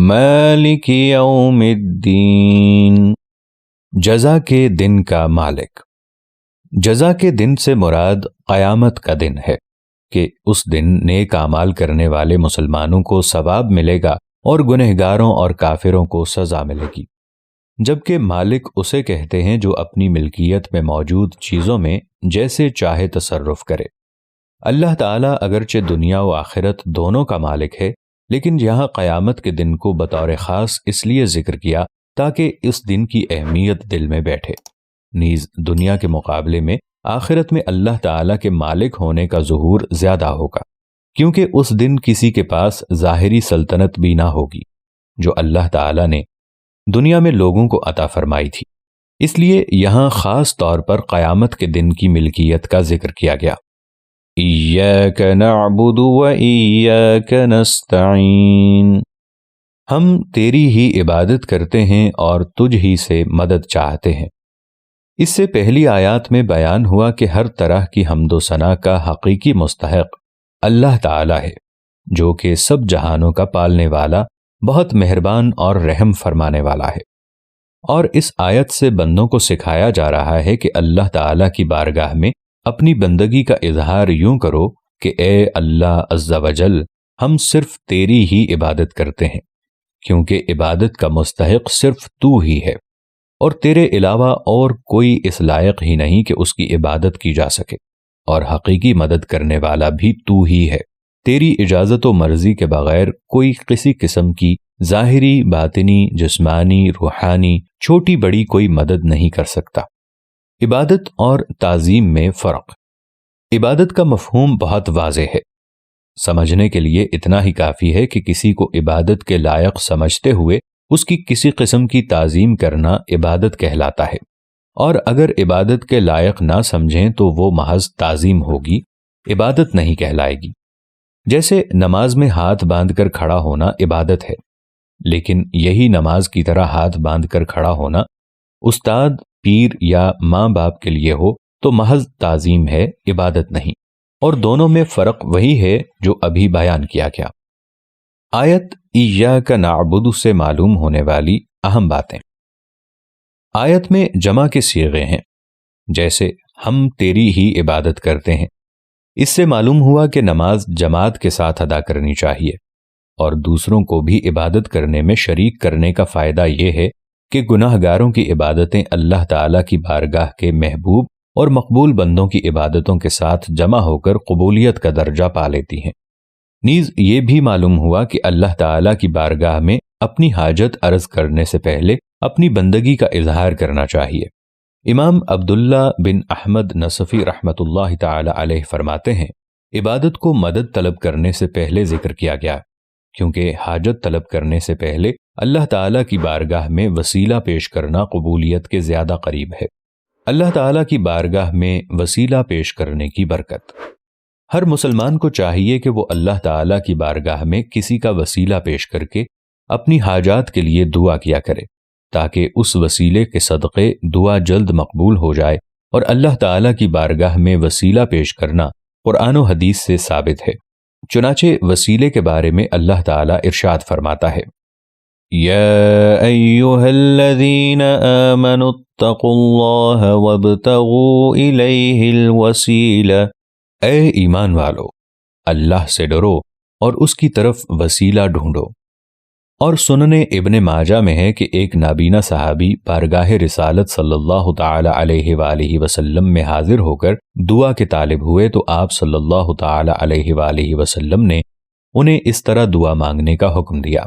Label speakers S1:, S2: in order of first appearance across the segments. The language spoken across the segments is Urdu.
S1: مالک یوم الدین، جزا کے دن کا مالک۔ جزا کے دن سے مراد قیامت کا دن ہے کہ اس دن نیک اعمال کرنے والے مسلمانوں کو ثواب ملے گا اور گنہگاروں اور کافروں کو سزا ملے گی، جبکہ مالک اسے کہتے ہیں جو اپنی ملکیت میں موجود چیزوں میں جیسے چاہے تصرف کرے۔ اللہ تعالیٰ اگرچہ دنیا و آخرت دونوں کا مالک ہے، لیکن یہاں قیامت کے دن کو بطور خاص اس لیے ذکر کیا تاکہ اس دن کی اہمیت دل میں بیٹھے۔ نیز دنیا کے مقابلے میں آخرت میں اللہ تعالیٰ کے مالک ہونے کا ظہور زیادہ ہوگا، کیونکہ اس دن کسی کے پاس ظاہری سلطنت بھی نہ ہوگی جو اللہ تعالیٰ نے دنیا میں لوگوں کو عطا فرمائی تھی۔ اس لیے یہاں خاص طور پر قیامت کے دن کی ملکیت کا ذکر کیا گیا۔ ایاک نعبد و ایاک نستعین، ہم تیری ہی عبادت کرتے ہیں اور تجھ ہی سے مدد چاہتے ہیں۔ اس سے پہلی آیات میں بیان ہوا کہ ہر طرح کی حمد و ثنا کا حقیقی مستحق اللہ تعالی ہے، جو کہ سب جہانوں کا پالنے والا، بہت مہربان اور رحم فرمانے والا ہے۔ اور اس آیت سے بندوں کو سکھایا جا رہا ہے کہ اللہ تعالی کی بارگاہ میں اپنی بندگی کا اظہار یوں کرو کہ اے اللہ عز و جل، ہم صرف تیری ہی عبادت کرتے ہیں، کیونکہ عبادت کا مستحق صرف تو ہی ہے، اور تیرے علاوہ اور کوئی اس لائق ہی نہیں کہ اس کی عبادت کی جا سکے، اور حقیقی مدد کرنے والا بھی تو ہی ہے۔ تیری اجازت و مرضی کے بغیر کوئی کسی قسم کی ظاہری، باطنی، جسمانی، روحانی، چھوٹی بڑی کوئی مدد نہیں کر سکتا۔ عبادت اور تعظیم میں فرق۔ عبادت کا مفہوم بہت واضح ہے، سمجھنے کے لیے اتنا ہی کافی ہے کہ کسی کو عبادت کے لائق سمجھتے ہوئے اس کی کسی قسم کی تعظیم کرنا عبادت کہلاتا ہے، اور اگر عبادت کے لائق نہ سمجھیں تو وہ محض تعظیم ہوگی، عبادت نہیں کہلائے گی۔ جیسے نماز میں ہاتھ باندھ کر کھڑا ہونا عبادت ہے، لیکن یہی نماز کی طرح ہاتھ باندھ کر کھڑا ہونا استاد، پیر یا ماں باپ کے لیے ہو تو محض تعظیم ہے، عبادت نہیں، اور دونوں میں فرق وہی ہے جو ابھی بیان کیا گیا۔ آیت ایاک نعبد سے معلوم ہونے والی اہم باتیں۔ آیت میں جمع کے صیغے ہیں، جیسے ہم تیری ہی عبادت کرتے ہیں۔ اس سے معلوم ہوا کہ نماز جماعت کے ساتھ ادا کرنی چاہیے، اور دوسروں کو بھی عبادت کرنے میں شریک کرنے کا فائدہ یہ ہے کہ گناہ گاروں کی عبادتیں اللہ تعالیٰ کی بارگاہ کے محبوب اور مقبول بندوں کی عبادتوں کے ساتھ جمع ہو کر قبولیت کا درجہ پا لیتی ہیں۔ نیز یہ بھی معلوم ہوا کہ اللہ تعالیٰ کی بارگاہ میں اپنی حاجت عرض کرنے سے پہلے اپنی بندگی کا اظہار کرنا چاہیے۔ امام عبداللہ بن احمد نصفی رحمۃ اللہ تعالی علیہ فرماتے ہیں، عبادت کو مدد طلب کرنے سے پہلے ذکر کیا گیا، کیونکہ حاجت طلب کرنے سے پہلے اللہ تعالیٰ کی بارگاہ میں وسیلہ پیش کرنا قبولیت کے زیادہ قریب ہے۔ اللہ تعالیٰ کی بارگاہ میں وسیلہ پیش کرنے کی برکت۔ ہر مسلمان کو چاہیے کہ وہ اللہ تعالیٰ کی بارگاہ میں کسی کا وسیلہ پیش کر کے اپنی حاجات کے لیے دعا کیا کرے، تاکہ اس وسیلے کے صدقے دعا جلد مقبول ہو جائے، اور اللہ تعالیٰ کی بارگاہ میں وسیلہ پیش کرنا قرآن و حدیث سے ثابت ہے۔ چنانچہ وسیلے کے بارے میں اللہ تعالیٰ ارشاد فرماتا ہے، یا ایھا الذین آمنوا اتقوا اللہ وابتغوا الیہ الوسیلہ، اے ایمان والو، اللہ سے ڈرو اور اس کی طرف وسیلہ ڈھونڈو۔ اور سنن ابن ماجہ میں ہے کہ ایک نابینا صحابی بارگاہ رسالت صلی اللہ تعالی علیہ وآلہ وسلم میں حاضر ہو کر دعا کے طالب ہوئے تو آپ صلی اللہ تعالی علیہ وآلہ وسلم نے انہیں اس طرح دعا مانگنے کا حکم دیا،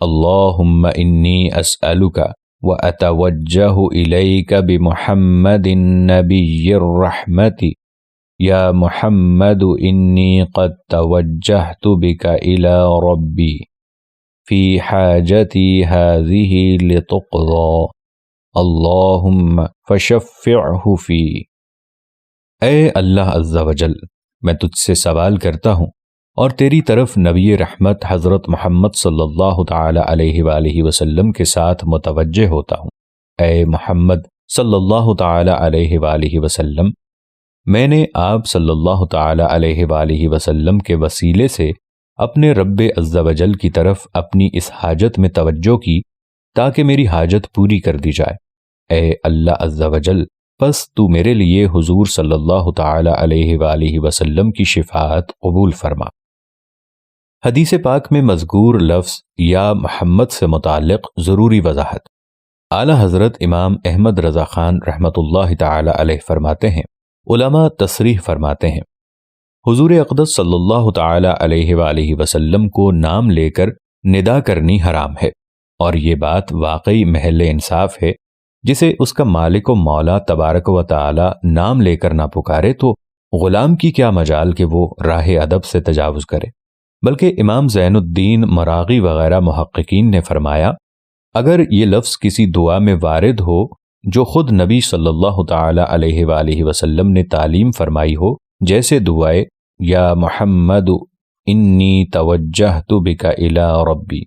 S1: اللہم انی اسألک واتوجہ الیک بمحمد النبی الرحمت، یا محمد انی قد توجہت بک الی ربی فی حاجتی هذه لتقضى اللہم فشفعہ فی۔ اے اللہ عز و جل، میں تجھ سے سوال کرتا ہوں اور تیری طرف نبی رحمت حضرت محمد صلی اللہ تعالی علیہ وآلہ وسلم کے ساتھ متوجہ ہوتا ہوں۔ اے محمد صلی اللہ تعالی علیہ وآلہ وسلم، میں نے آپ صلی اللہ تعالی علیہ وآلہ وسلم کے وسیلے سے اپنے رب عز و جل کی طرف اپنی اس حاجت میں توجہ کی تاکہ میری حاجت پوری کر دی جائے۔ اے اللہ عز و جل، پس تو میرے لیے حضور صلی اللہ تعالی علیہ وآلہ وسلم کی شفاعت قبول فرما۔ حدیث پاک میں مذکور لفظ یا محمد سے متعلق ضروری وضاحت۔ اعلیٰ حضرت امام احمد رضا خان رحمۃ اللہ تعالی علیہ فرماتے ہیں، علماء تصریح فرماتے ہیں، حضور اقدس صلی اللہ تعالی علیہ وآلہ وسلم کو نام لے کر ندا کرنی حرام ہے، اور یہ بات واقعی محل انصاف ہے۔ جسے اس کا مالک و مولا تبارک و تعالی نام لے کر نہ پکارے تو غلام کی کیا مجال کہ وہ راہ ادب سے تجاوز کرے۔ بلکہ امام زین الدین مراغی وغیرہ محققین نے فرمایا، اگر یہ لفظ کسی دعا میں وارد ہو جو خود نبی صلی اللہ تعالی علیہ وآلہ وسلم نے تعلیم فرمائی ہو، جیسے دعائے یا محمد انی توجہت بک الی ربی،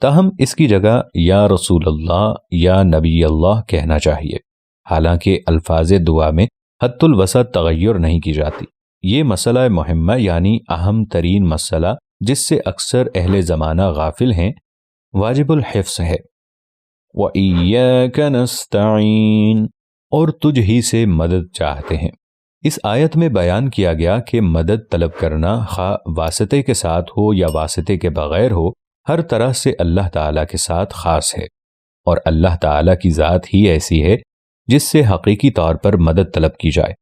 S1: تاہم اس کی جگہ یا رسول اللہ یا نبی اللہ کہنا چاہیے، حالانکہ الفاظ دعا میں حد الوسط تغیر نہیں کی جاتی۔ یہ مسئلہ مہمہ یعنی اہم ترین مسئلہ جس سے اکثر اہل زمانہ غافل ہیں، واجب الحفظ ہے۔ وَإِيَّاكَ نَسْتَعِينُ، اور تجھ ہی سے مدد چاہتے ہیں۔ اس آیت میں بیان کیا گیا کہ مدد طلب کرنا خواہ واسطے کے ساتھ ہو یا واسطے کے بغیر ہو، ہر طرح سے اللہ تعالیٰ کے ساتھ خاص ہے، اور اللہ تعالیٰ کی ذات ہی ایسی ہے جس سے حقیقی طور پر مدد طلب کی جائے۔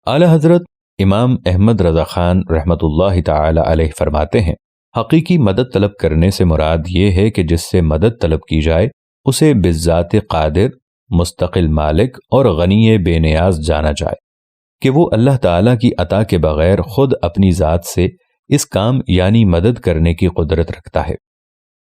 S1: اعلیٰ حضرت امام احمد رضا خان رحمۃ اللہ تعالی علیہ فرماتے ہیں، حقیقی مدد طلب کرنے سے مراد یہ ہے کہ جس سے مدد طلب کی جائے اسے بذات قادر، مستقل مالک اور غنی بے نیاز جانا جائے، کہ وہ اللہ تعالیٰ کی عطا کے بغیر خود اپنی ذات سے اس کام یعنی مدد کرنے کی قدرت رکھتا ہے۔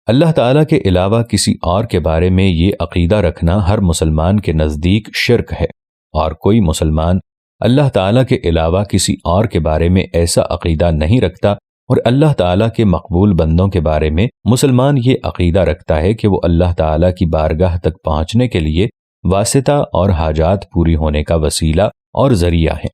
S1: اللہ تعالیٰ کے علاوہ کسی اور کے بارے میں یہ عقیدہ رکھنا ہر مسلمان کے نزدیک شرک ہے، اور کوئی مسلمان اللہ تعالیٰ کے علاوہ کسی اور کے بارے میں ایسا عقیدہ نہیں رکھتا، اور اللہ تعالیٰ کے مقبول بندوں کے بارے میں مسلمان یہ عقیدہ رکھتا ہے کہ وہ اللہ تعالیٰ کی بارگاہ تک پہنچنے کے لیے واسطہ اور حاجات پوری ہونے کا وسیلہ اور ذریعہ ہیں۔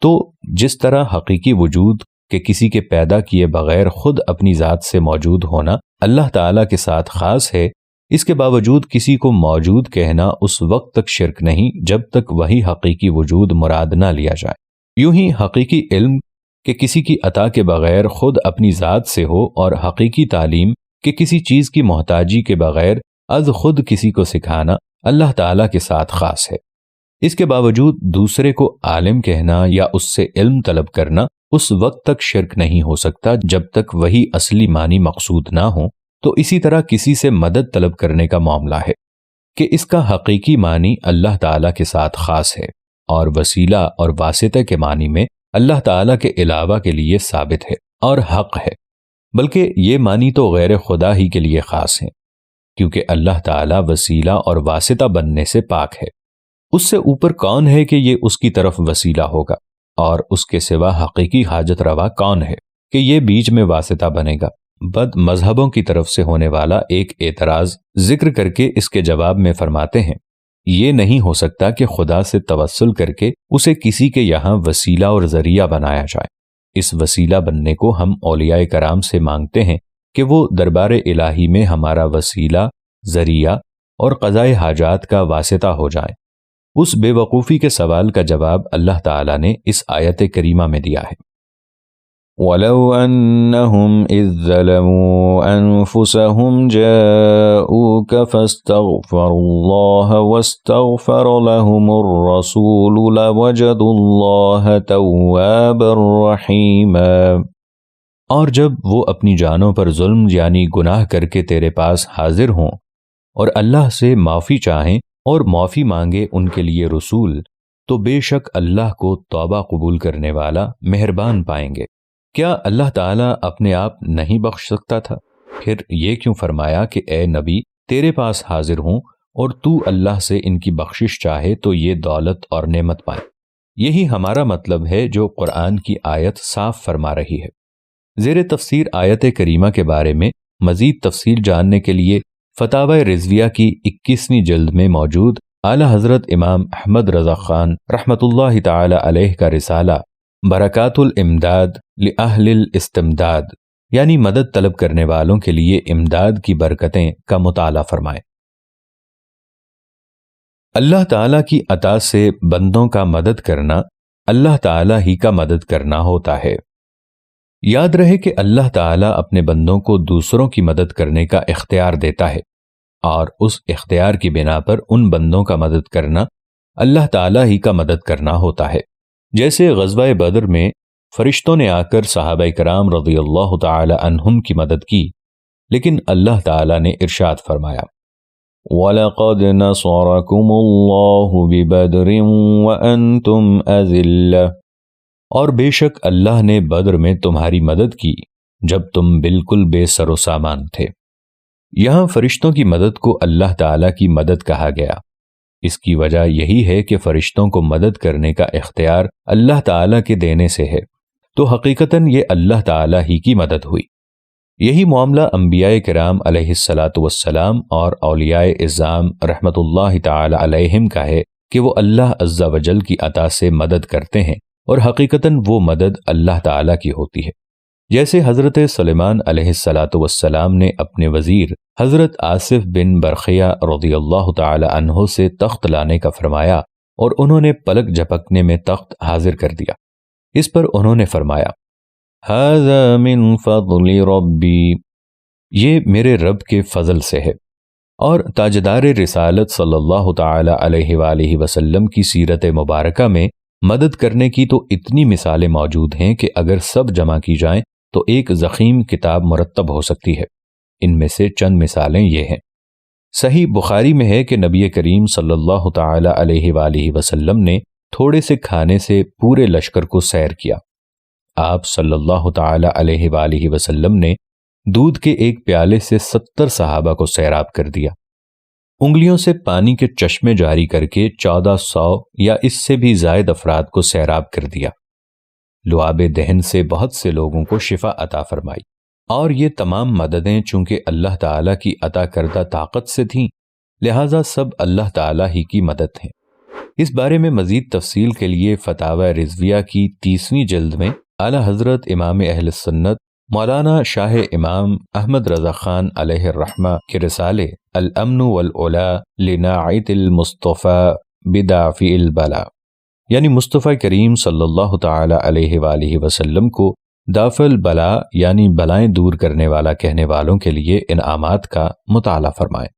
S1: تو جس طرح حقیقی وجود کہ کسی کے پیدا کیے بغیر خود اپنی ذات سے موجود ہونا اللہ تعالیٰ کے ساتھ خاص ہے، اس کے باوجود کسی کو موجود کہنا اس وقت تک شرک نہیں جب تک وہی حقیقی وجود مراد نہ لیا جائے۔ یوں ہی حقیقی علم کہ کسی کی عطا کے بغیر خود اپنی ذات سے ہو، اور حقیقی تعلیم کہ کسی چیز کی محتاجی کے بغیر از خود کسی کو سکھانا اللہ تعالیٰ کے ساتھ خاص ہے۔ اس کے باوجود دوسرے کو عالم کہنا یا اس سے علم طلب کرنا اس وقت تک شرک نہیں ہو سکتا جب تک وہی اصلی معنی مقصود نہ ہو۔ تو اسی طرح کسی سے مدد طلب کرنے کا معاملہ ہے کہ اس کا حقیقی معنی اللہ تعالیٰ کے ساتھ خاص ہے، اور وسیلہ اور واسطہ کے معنی میں اللہ تعالیٰ کے علاوہ کے لیے ثابت ہے اور حق ہے، بلکہ یہ معنی تو غیر خدا ہی کے لیے خاص ہیں، کیونکہ اللہ تعالیٰ وسیلہ اور واسطہ بننے سے پاک ہے۔ اس سے اوپر کون ہے کہ یہ اس کی طرف وسیلہ ہوگا، اور اس کے سوا حقیقی حاجت روا کون ہے کہ یہ بیچ میں واسطہ بنے گا؟ بد مذہبوں کی طرف سے ہونے والا ایک اعتراض ذکر کر کے اس کے جواب میں فرماتے ہیں، یہ نہیں ہو سکتا کہ خدا سے توسل کر کے اسے کسی کے یہاں وسیلہ اور ذریعہ بنایا جائے۔ اس وسیلہ بننے کو ہم اولیاء کرام سے مانگتے ہیں کہ وہ دربار الہی میں ہمارا وسیلہ، ذریعہ اور قضائے حاجات کا واسطہ ہو جائیں۔ اس بے وقوفی کے سوال کا جواب اللہ تعالیٰ نے اس آیت کریمہ میں دیا ہے، وَلَوْ أَنَّهُمْ إِذ ظَّلَمُوا أَنفُسَهُمْ جَاءُوكَ فَاسْتَغْفَرُوا اللَّهَ وَاسْتَغْفَرَ لَهُمُ الرَّسُولُ لَوَجَدُوا اللَّهَ تَوَّابًا رَحِيمًا۔ اور جب وہ اپنی جانوں پر ظلم یعنی گناہ کر کے تیرے پاس حاضر ہوں اور اللہ سے معافی چاہیں اور معافی مانگے ان کے لیے رسول، تو بے شک اللہ کو توبہ قبول کرنے والا مہربان پائیں گے۔ کیا اللہ تعالیٰ اپنے آپ نہیں بخش سکتا تھا؟ پھر یہ کیوں فرمایا کہ اے نبی تیرے پاس حاضر ہوں اور تو اللہ سے ان کی بخشش چاہے تو یہ دولت اور نعمت پائیں؟ یہی ہمارا مطلب ہے جو قرآن کی آیت صاف فرما رہی ہے۔ زیر تفسیر آیت کریمہ کے بارے میں مزید تفصیل جاننے کے لیے فتاوی رضویہ کی 21ویں جلد میں موجود اعلیٰ حضرت امام احمد رضا خان رحمۃ اللہ تعالی علیہ کا رسالہ برکات الامداد لأہل الاستمداد یعنی مدد طلب کرنے والوں کے لیے امداد کی برکتیں کا مطالعہ فرمائیں۔ اللہ تعالیٰ کی عطا سے بندوں کا مدد کرنا اللہ تعالیٰ ہی کا مدد کرنا ہوتا ہے۔ یاد رہے کہ اللہ تعالیٰ اپنے بندوں کو دوسروں کی مدد کرنے کا اختیار دیتا ہے، اور اس اختیار کی بنا پر ان بندوں کا مدد کرنا اللہ تعالیٰ ہی کا مدد کرنا ہوتا ہے۔ جیسے غزوہ بدر میں فرشتوں نے آ کر صحابہ کرام رضی اللہ تعالی عنہم کی مدد کی، لیکن اللہ تعالیٰ نے ارشاد فرمایا وَلَقَدْ نَصَرَكُمُ اللَّهُ بِبَدْرٍ وَأَنْتُمْ أَذِلَّةٌ، اور بے شک اللہ نے بدر میں تمہاری مدد کی جب تم بالکل بے سر و سامان تھے۔ یہاں فرشتوں کی مدد کو اللہ تعالیٰ کی مدد کہا گیا۔ اس کی وجہ یہی ہے کہ فرشتوں کو مدد کرنے کا اختیار اللہ تعالیٰ کے دینے سے ہے، تو حقیقتاً یہ اللہ تعالیٰ ہی کی مدد ہوئی۔ یہی معاملہ انبیاء کرام علیہ الصلاۃ والسلام اور اولیاء اعظام رحمت اللہ تعالی علیہم کا ہے کہ وہ اللہ عز و جل کی عطا سے مدد کرتے ہیں، اور حقیقتاً وہ مدد اللہ تعالیٰ کی ہوتی ہے۔ جیسے حضرت سلیمان علیہ الصلاۃ والسلام نے اپنے وزیر حضرت آصف بن برخیہ رضی اللہ تعالی عنہ سے تخت لانے کا فرمایا، اور انہوں نے پلک جھپکنے میں تخت حاضر کر دیا۔ اس پر انہوں نے فرمایا ھذا من فضل ربی، یہ میرے رب کے فضل سے ہے۔ اور تاجدار رسالت صلی اللہ تعالی علیہ وآلہ وسلم کی سیرت مبارکہ میں مدد کرنے کی تو اتنی مثالیں موجود ہیں کہ اگر سب جمع کی جائیں تو ایک ضخیم کتاب مرتب ہو سکتی ہے۔ ان میں سے چند مثالیں یہ ہیں۔ صحیح بخاری میں ہے کہ نبی کریم صلی اللہ تعالی علیہ وآلہ وسلم نے تھوڑے سے کھانے سے پورے لشکر کو سیر کیا۔ آپ صلی اللہ تعالی علیہ وآلہ وسلم نے دودھ کے ایک پیالے سے 70 صحابہ کو سیراب کر دیا۔ انگلیوں سے پانی کے چشمے جاری کر کے 1400 یا اس سے بھی زائد افراد کو سیراب کر دیا۔ لعاب دہن سے بہت سے لوگوں کو شفا عطا فرمائی، اور یہ تمام مددیں چونکہ اللہ تعالیٰ کی عطا کردہ طاقت سے تھیں، لہٰذا سب اللہ تعالیٰ ہی کی مدد ہیں۔ اس بارے میں مزید تفصیل کے لیے فتاوی رضویہ کی 30ویں جلد میں اعلی حضرت امام اہل سنت مولانا شاہ امام احمد رضا خان علیہ الرحمہ کے رسالے الامن والعلا لناعت المصطفیٰ بدافع البلا، یعنی مصطفیٰ کریم صلی اللہ تعالی علیہ وآلہ وسلم کو دافع البلا یعنی بلائیں دور کرنے والا کہنے والوں کے لیے انعامات کا مطالعہ فرمائیں۔